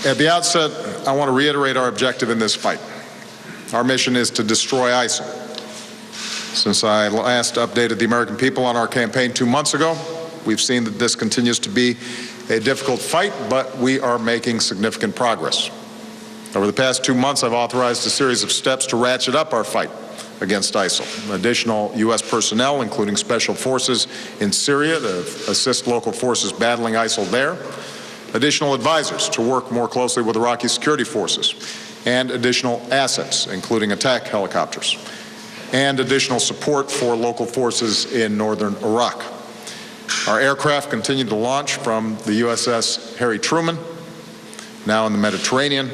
At the outset, I want to reiterate our objective in this fight. Our mission is to destroy ISIL. Since I last updated the American people on our campaign 2 months ago, we've seen that this continues to be a difficult fight, but we are making significant progress. Over the past 2 months, I've authorized a series of steps to ratchet up our fight against ISIL. Additional U.S. personnel, including special forces in Syria to assist local forces battling ISIL there, additional advisors to work more closely with Iraqi security forces, and additional assets, including attack helicopters, and additional support for local forces in northern Iraq. Our aircraft continue to launch from the USS Harry Truman, now in the Mediterranean.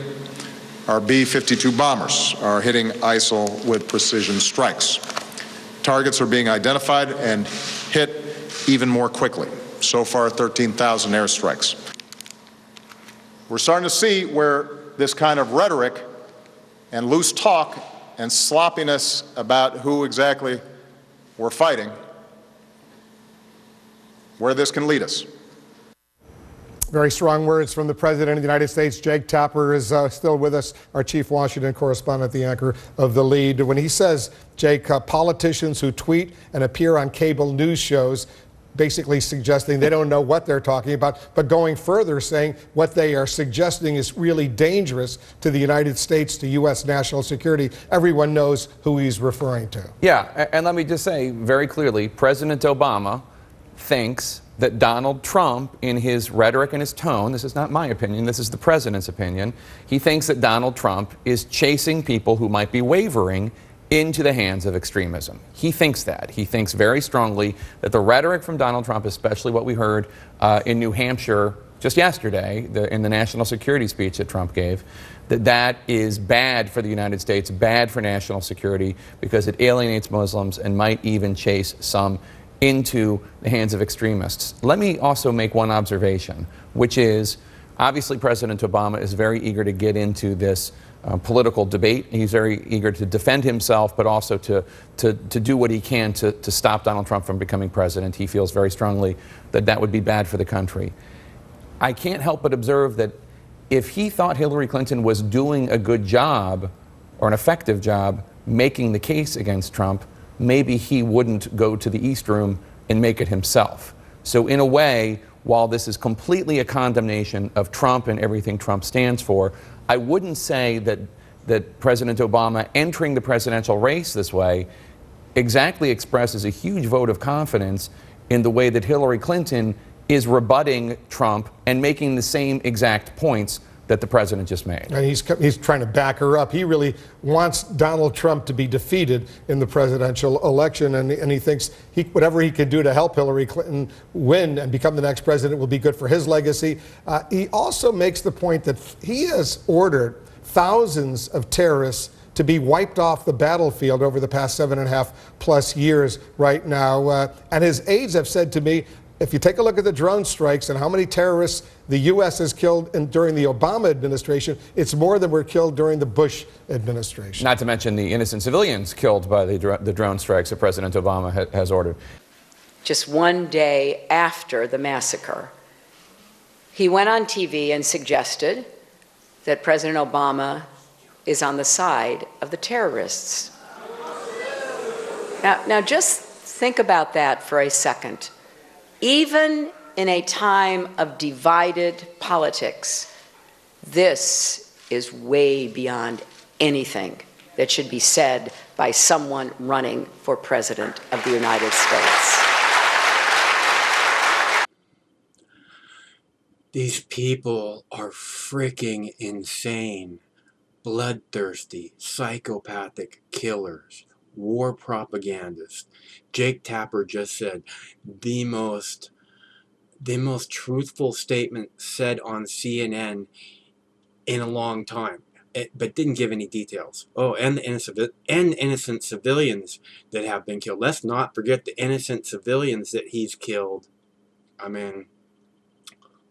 Our B-52 bombers are hitting ISIL with precision strikes. Targets are being identified and hit even more quickly. So far, 13,000 airstrikes. We're starting to see where this kind of rhetoric and loose talk and sloppiness about who exactly we're fighting, where this can lead us. Very strong words from the President of the United States. Jake Tapper is still with us, our chief Washington correspondent, the anchor of The Lead. When he says, Jake, politicians who tweet and appear on cable news shows, basically suggesting they don't know what they're talking about, but going further, saying what they are suggesting is really dangerous to the United States, to U.S. national security. Everyone knows who he's referring to. Yeah, and let me just say very clearly, President Obama thinks that Donald Trump, in his rhetoric and his tone, this is not my opinion, this is the president's opinion, he thinks that Donald Trump is chasing people who might be wavering into the hands of extremism. He thinks that. He thinks very strongly that the rhetoric from Donald Trump, especially what we heard in New Hampshire just yesterday, in the national security speech that Trump gave, that is bad for the United States, bad for national security, because it alienates Muslims and might even chase some into the hands of extremists. Let me also make one observation, which is obviously President Obama is very eager to get into this political debate. He's very eager to defend himself, but also to do what he can to stop Donald Trump from becoming president. He feels very strongly that that would be bad for the country. I can't help but observe that if he thought Hillary Clinton was doing a good job or an effective job making the case against Trump, maybe he wouldn't go to the East Room and make it himself. So in a way, while this is completely a condemnation of Trump and everything Trump stands for, I wouldn't say that President Obama entering the presidential race this way exactly expresses a huge vote of confidence in the way that Hillary Clinton is rebutting Trump and making the same exact points that the president just made. And he's trying to back her up. He really wants Donald Trump to be defeated in the presidential election, and he thinks whatever he can do to help Hillary Clinton win and become the next president will be good for his legacy. He also makes the point that he has ordered thousands of terrorists to be wiped off the battlefield over the past 7.5+ years right now. And his aides have said to me, if you take a look at the drone strikes and how many terrorists the U.S. has killed during the Obama administration, it's more than were killed during the Bush administration. Not to mention the innocent civilians killed by the drone strikes that President Obama has ordered. Just one day after the massacre, he went on TV and suggested that President Obama is on the side of the terrorists. Now just think about that for a second. Even in a time of divided politics, this is way beyond anything that should be said by someone running for President of the United States. These people are freaking insane, bloodthirsty, psychopathic killers, war propagandists. Jake Tapper just said the most truthful statement said on CNN in a long time, but didn't give any details. Oh, and the innocent civilians that have been killed. Let's not forget the innocent civilians that he's killed. I mean,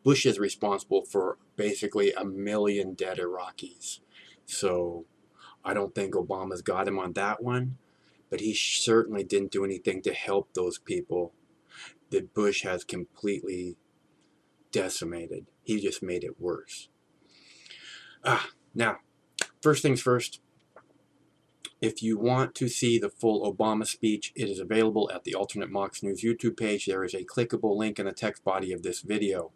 Bush is responsible for basically 1 million dead Iraqis. So I don't think Obama's got him on that one. But he certainly didn't do anything to help those people that Bush has completely decimated. He just made it worse. Now, first things first, if you want to see the full Obama speech, it is available at the Alternate Mox News YouTube page. There is a clickable link in the text body of this video.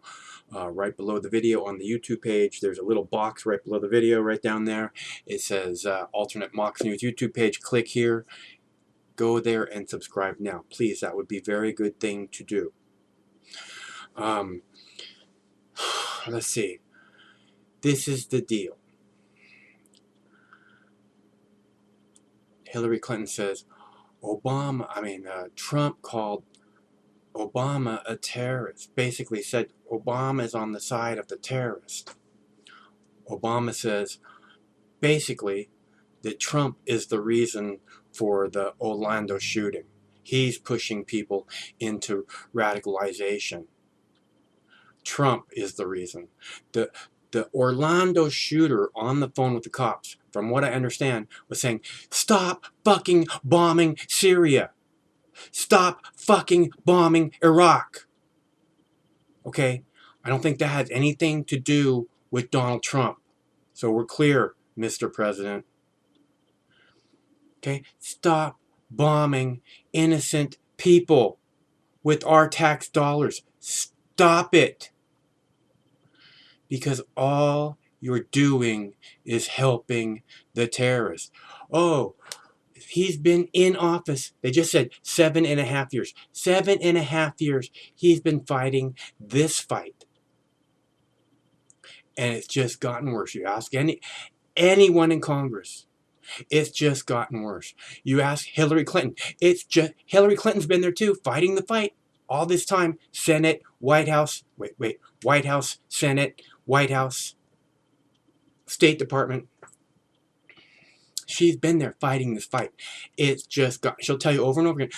Right below the video on the YouTube page, there's a little box right below the video, right down there. It says Alternate Mox News YouTube page. Click here. Go there and subscribe now. Please, that would be a very good thing to do. Let's see. This is the deal. Hillary Clinton says, Trump called Obama a terrorist. Basically said Obama is on the side of the terrorist. Obama says, basically, that Trump is the reason for the Orlando shooting. He's pushing people into radicalization. Trump is the reason. The Orlando shooter on the phone with the cops, from what I understand, was saying, stop fucking bombing Syria. Stop fucking bombing Iraq. Okay? I don't think that has anything to do with Donald Trump. So we're clear, Mr. President. Okay? Stop bombing innocent people with our tax dollars. Stop it. Because all you're doing is helping the terrorists. Oh, he's been in office. They just said 7.5 years. 7.5 years he's been fighting this fight. And it's just gotten worse. You ask anyone in Congress, it's just gotten worse. You ask Hillary Clinton, Hillary Clinton's been there too, fighting the fight all this time. Senate, White House, White House, Senate, White House, State Department. She's been there fighting this fight. It's just she'll tell you over and over again,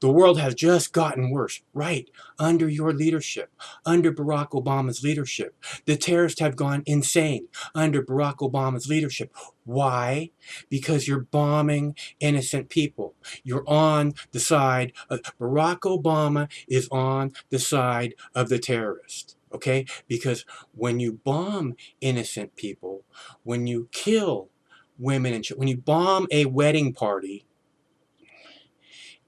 the world has just gotten worse. Right, under your leadership, under Barack Obama's leadership. The terrorists have gone insane under Barack Obama's leadership. Why? Because you're bombing innocent people. You're on the side of, Barack Obama is on the side of the terrorists. Okay? Because when you bomb innocent people, when you kill women and children, when you bomb a wedding party,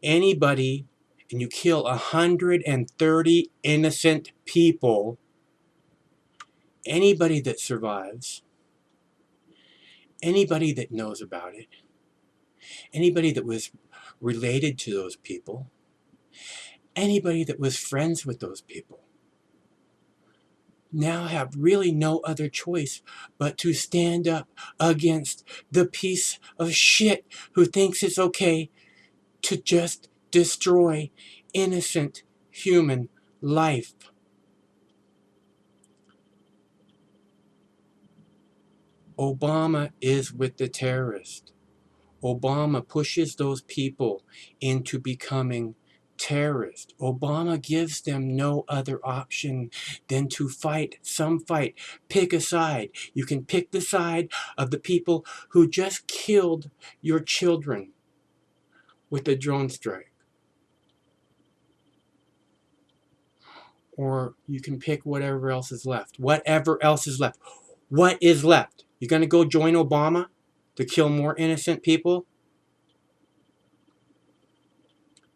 anybody, and you kill 130 innocent people, anybody that survives, anybody that knows about it, anybody that was related to those people, anybody that was friends with those people, now have really no other choice but to stand up against the piece of shit who thinks it's okay to just destroy innocent human life. Obama is with the terrorists. Obama pushes those people into becoming terrorists. Obama gives them no other option than to fight some fight. Pick a side. You can pick the side of the people who just killed your children with a drone strike. Or you can pick whatever else is left. Whatever else is left. What is left? You're going to go join Obama to kill more innocent people?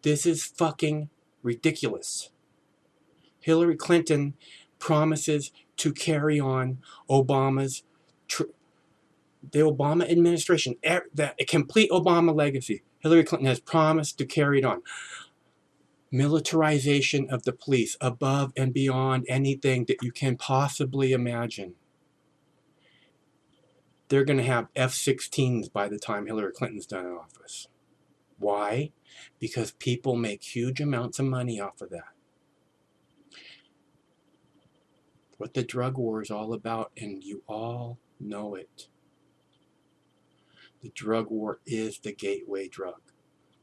This is fucking ridiculous. Hillary Clinton promises to carry on the Obama administration, the complete Obama legacy. Hillary Clinton has promised to carry it on. Militarization of the police above and beyond anything that you can possibly imagine. They're going to have F-16s by the time Hillary Clinton's done in office. Why? Because people make huge amounts of money off of that. What the drug war is all about, and you all know it. The drug war is the gateway drug.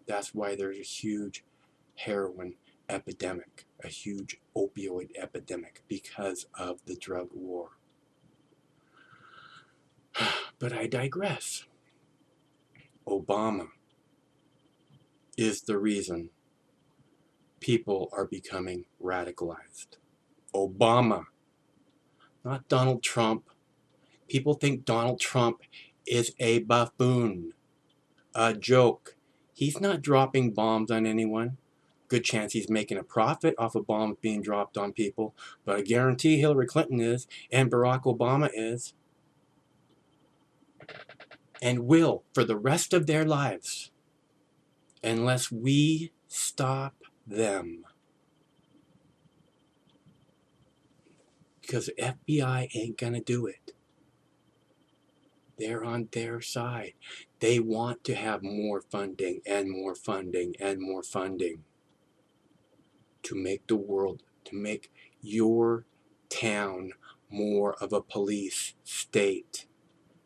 That's why there's a huge heroin epidemic, a huge opioid epidemic, because of the drug war. But I digress. Obama is the reason people are becoming radicalized. Obama, not Donald Trump, People think Donald Trump is a buffoon, a joke. He's not dropping bombs on anyone. Good chance he's making a profit off of bombs being dropped on people, but I guarantee Hillary Clinton is, and Barack Obama is, and will for the rest of their lives, unless we stop them. Because the FBI ain't gonna do it. They're on their side. They want to have more funding and more funding and more funding to make the world, to make your town more of a police state,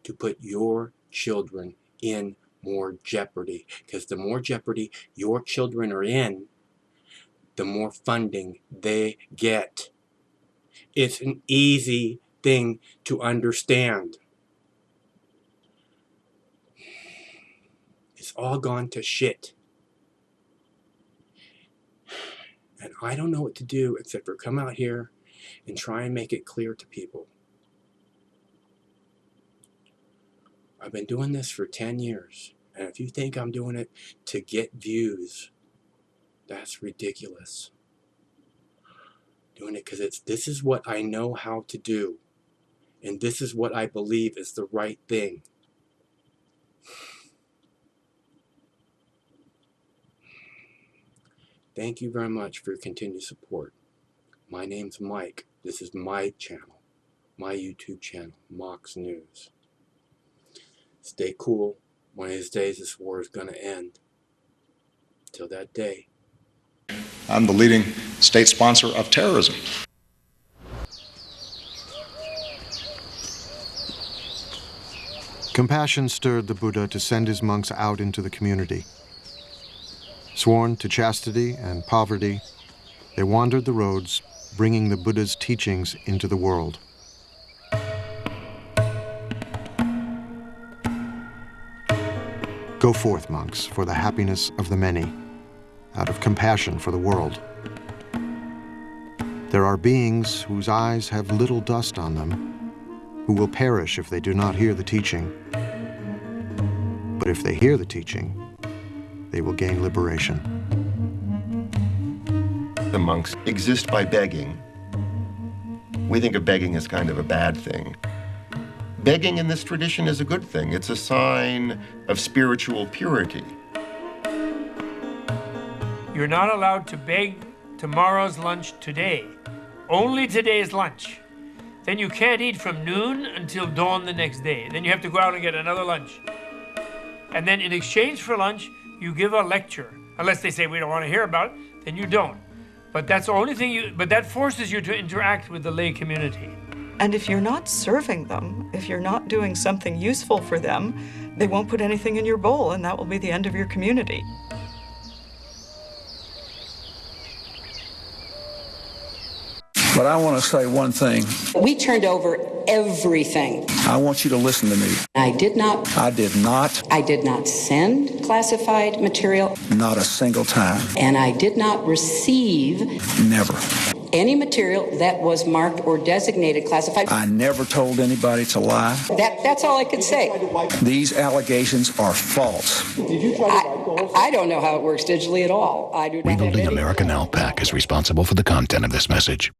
to put your children in more jeopardy. Because the more jeopardy your children are in, the more funding they get. It's an easy thing to understand. It's all gone to shit. And I don't know what to do except for come out here and try and make it clear to people. I've been doing this for 10 years. And if you think I'm doing it to get views, that's ridiculous. Doing it because this is what I know how to do. And this is what I believe is the right thing. Thank you very much for your continued support. My name's Mike. This is my channel, my YouTube channel, Mox News. Stay cool. One of these days this war is going to end. Till that day. I'm the leading state sponsor of terrorism. Compassion stirred the Buddha to send his monks out into the community. Sworn to chastity and poverty, they wandered the roads, bringing the Buddha's teachings into the world. Go forth, monks, for the happiness of the many, out of compassion for the world. There are beings whose eyes have little dust on them, who will perish if they do not hear the teaching. But if they hear the teaching, they will gain liberation. The monks exist by begging. We think of begging as kind of a bad thing. Begging in this tradition is a good thing. It's a sign of spiritual purity. You're not allowed to beg tomorrow's lunch today. Only today's lunch. Then you can't eat from noon until dawn the next day. Then you have to go out and get another lunch. And then in exchange for lunch, you give a lecture. Unless they say we don't want to hear about it, then you don't. But that's the only thing but that forces you to interact with the lay community. And if you're not serving them, if you're not doing something useful for them, they won't put anything in your bowl, and that will be the end of your community. But I want to say one thing. We turned over everything. I want you to listen to me. I did not. I did not. I did not send classified material. Not a single time. And I did not receive. Never. Any material that was marked or designated classified. I never told anybody to lie. That's all I could say. These allegations are false. I don't know how it works digitally at all. I do not We have believe any- American Alpac is responsible for the content of this message.